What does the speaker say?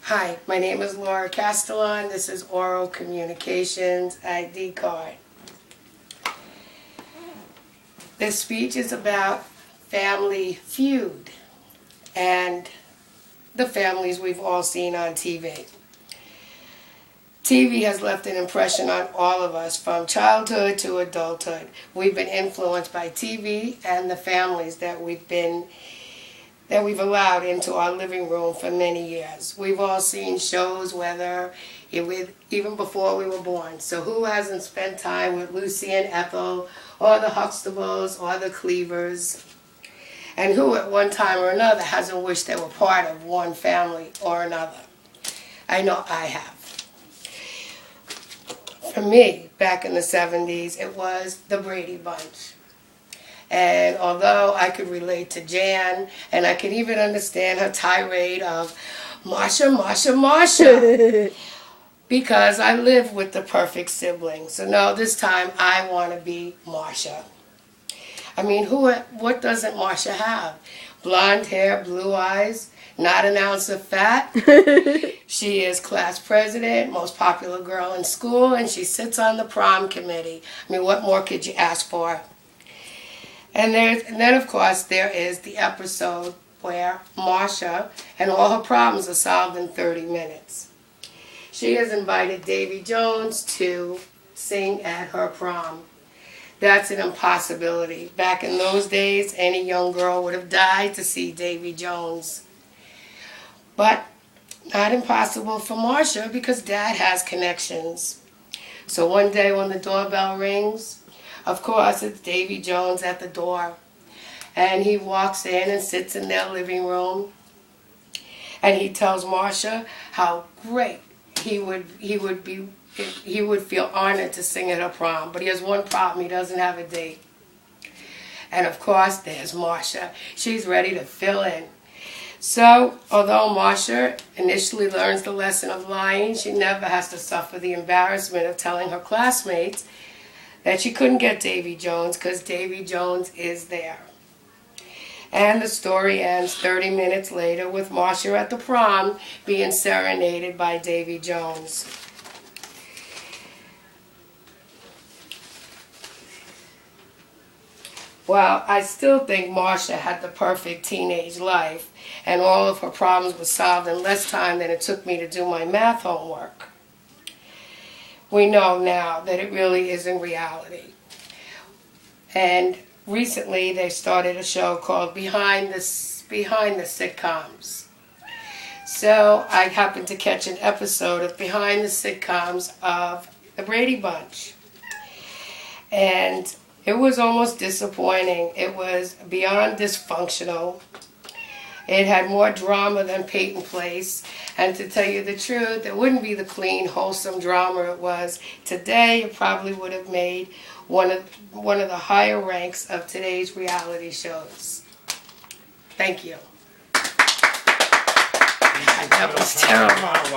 Hi, my name is Laura Castellon. This is Oral Communications ID card. This speech is about Family Feud and the families we've all seen on TV. TV has left an impression on all of us from childhood to adulthood. We've been influenced by TV and the families that we've allowed into our living room for many years. We've all seen shows, even before we were born. So who hasn't spent time with Lucy and Ethel, or the Huxtables, or the Cleavers? And who at one time or another hasn't wished they were part of one family or another? I know I have. For me, back in the 70s, it was the Brady Bunch. And although I could relate to Jan, and I could even understand her tirade of Marsha, Marsha, Marsha, because I live with the perfect sibling. So no, this time I want to be Marsha. I mean, what doesn't Marsha have? Blonde hair, blue eyes, not an ounce of fat. She is class president, most popular girl in school, and she sits on the prom committee. I mean, what more could you ask for? And then, of course, there is the episode where Marsha and all her problems are solved in 30 minutes. She has invited Davy Jones to sing at her prom. That's an impossibility. Back in those days, any young girl would have died to see Davy Jones. But not impossible for Marsha, because Dad has connections. So one day when the doorbell rings, of course, it's Davy Jones at the door. And he walks in and sits in their living room. And he tells Marsha how great he would feel honored to sing at her prom. But he has one problem: he doesn't have a date. And of course, there's Marsha. She's ready to fill in. So, although Marsha initially learns the lesson of lying, she never has to suffer the embarrassment of telling her classmates that she couldn't get Davy Jones because Davy Jones is there. And the story ends 30 minutes later with Marsha at the prom being serenaded by Davy Jones. Well, I still think Marsha had the perfect teenage life, and all of her problems were solved in less time than it took me to do my math homework. We know now that it really isn't reality. And recently they started a show called Behind the Sitcoms. So I happened to catch an episode of Behind the Sitcoms of the Brady Bunch. And it was almost disappointing. It was beyond dysfunctional. It had more drama than Peyton Place. And to tell you the truth, it wouldn't be the clean, wholesome drama it was today. It probably would have made one of the higher ranks of today's reality shows. Thank you. God, that was terrible.